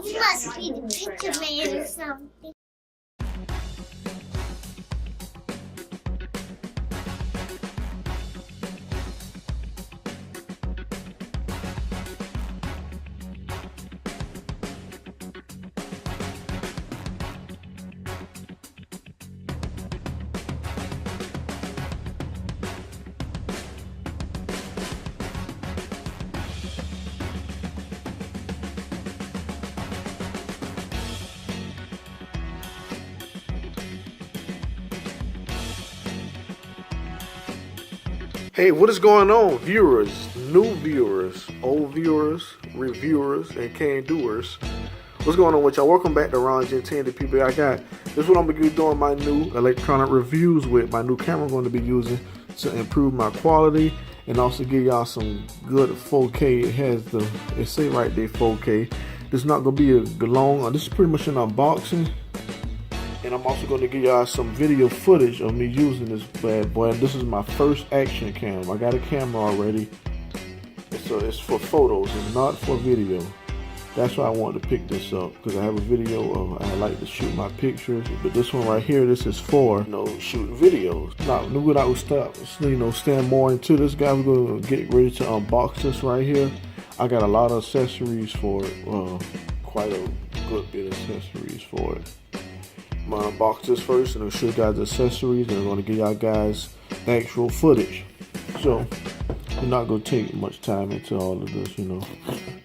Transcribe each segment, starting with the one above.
You must be the picture man or something. Hey, what is going on, viewers, new viewers, old viewers, reviewers, and can-doers? What's going on with y'all? Welcome back to Ron Gentile, the people I got. This is what I'm going to be doing my new electronic reviews with. My new camera I'm going to be using to improve my quality and also give y'all some good 4K. It has it say right there 4K. This is not going to be a long, this is pretty much an unboxing. And I'm also going to give y'all some video footage of me using this bad boy. This is my first action cam. I got a camera already. It's for photos, it's not for video. That's why I wanted to pick this up, because I have a video of I like to shoot my pictures. But this one right here, this is for shooting videos. Now, without stand more into this guy, we're going to get ready to unbox this right here. I got a lot of accessories for it. Quite a good bit of accessories for it. I'm gonna unbox this first and I'll show you guys the accessories, and I'm gonna give y'all guys actual footage. So we're not gonna take much time into all of this,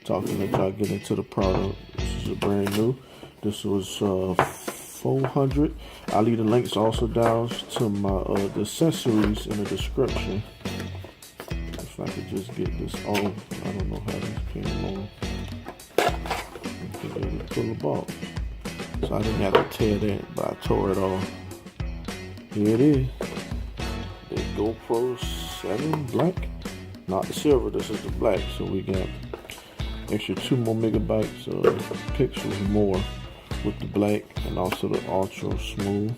talking that y'all get into the product. This is a brand new. This was $400. I'll leave the links also down to my the accessories in the description. If I could just get this on, I don't know how this came on. Pull the ball. So I didn't have to tear that, but I tore it off. Here it is. The GoPro 7 black. Not the silver, this is the black. So we got extra 2 more megabytes of pixels more with the black, and also the ultra smooth.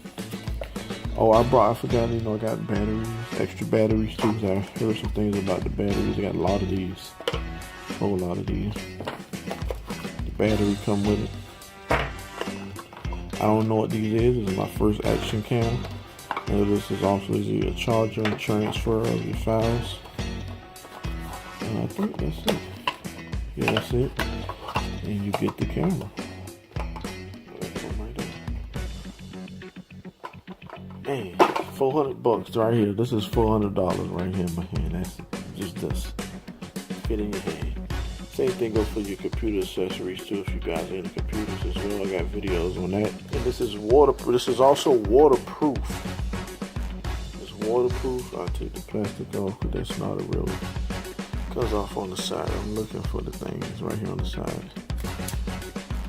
Oh, I forgot, I got batteries, extra batteries too. I heard some things about the batteries. I got a lot of these, a whole lot of these. The battery come with it. I don't know what these is. This is my first action cam. And this is also a charger and transfer of your files. And I think that's it. Yeah, that's it. And you get the camera. Man, $400 right here. This is $400 right here in my hand. That's just this. Fit in your hand. Same thing goes for your computer accessories too, if you guys are into computers as well. I got videos on that. And this is waterproof. This is also waterproof. It's waterproof. I'll take the plastic off, because that's not a real. Comes off on the side. I'm looking for the things right here on the side.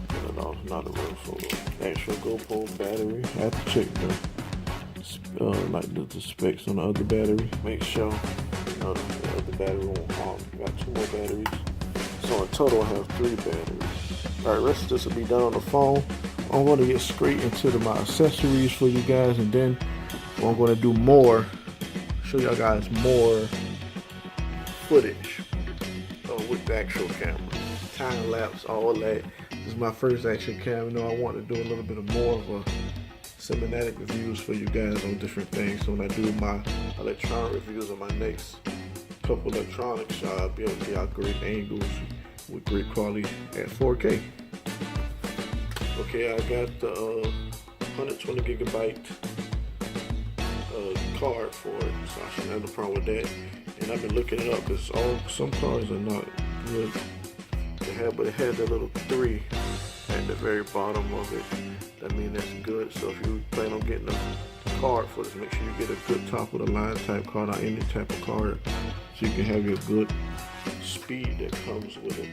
Get it off. Not a real photo. Actual GoPro battery. I have to check the specs on the other battery. Make sure the other battery won't harm. Got 2 more batteries. So in total I have 3 batteries. Alright, rest of this will be done on the phone. I'm going to get straight into my accessories for you guys, and then I'm going to do more, show y'all guys more footage with the actual camera. Time lapse, all that. This is my first action cam. I want to do a little bit of more of a cinematic reviews for you guys on different things. So when I do my electronic reviews on my next couple electronics, I'll be able to get out great angles with great quality at 4K. Okay, I got the 120 gigabyte card for it, so I shouldn't have no problem with that. And I've been looking it up, because some cards are not good to have, but it has a little 3 at the very bottom of it. That means that's good. So if you plan on getting a card for this, make sure you get a good top of the line type card, or any type of card, so you can have your good speed that comes with it.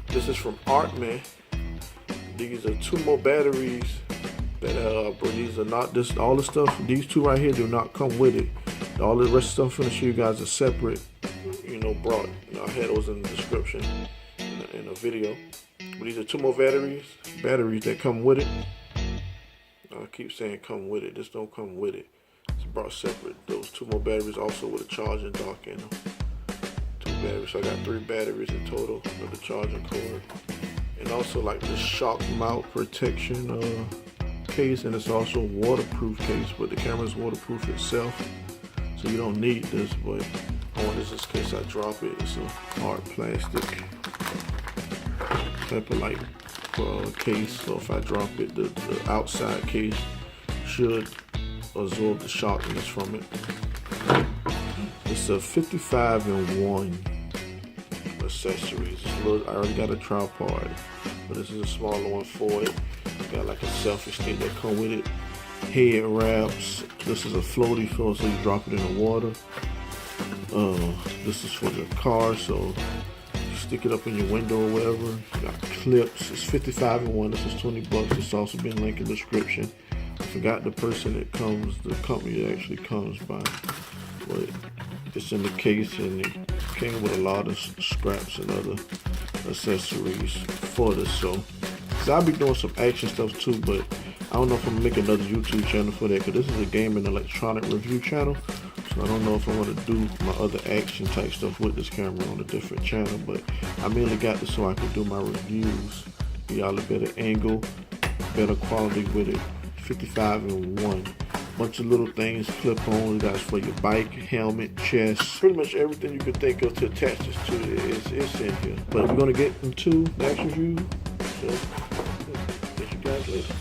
This is from Artman. These are 2 more batteries that but these are not this. All the stuff, these 2 right here do not come with it. All the rest of stuff I'm gonna show you guys are separate. Brought. I had those in the description in a video. But these are 2 more batteries that come with it. I keep saying come with it. This don't come with it. It's brought separate. Those 2 more batteries also with a charging dock in them. 2 batteries. So I got 3 batteries in total with the charging cord. and also like the shock mount protection case, and it's also a waterproof case, but the camera is waterproof itself, so you don't need this. But I want this in case I drop it. It's a hard plastic pepper-like case, so if I drop it, the outside case should absorb the sharpness from it. It's a 55-in-1 accessories. I already got a tripod, but this is a smaller one for it. Got like a selfie stick that come with it. Head wraps. This is a floaty film, so you drop it in the water. This is for the car, so you stick it up in your window or whatever. Got clips. It's 55-in-1. This is $20. It's also been linked in the description. I forgot the person that comes, the company that actually comes by, but it's in the case, and it came with a lot of scraps and other accessories for this. So I'll be doing some action stuff too, but I don't know if I'm gonna make another YouTube channel for that, because this is a game and electronic review channel. So I don't know if I'm gonna do my other action type stuff with this camera on a different channel, but I mainly got this so I can do my reviews, give y'all a better angle, better quality with it. 55-in-1. Bunch of little things clip on. That's for your bike, helmet, chest, pretty much everything you could think of to attach this to is in here. But we're gonna get into the action review. So catch you guys later.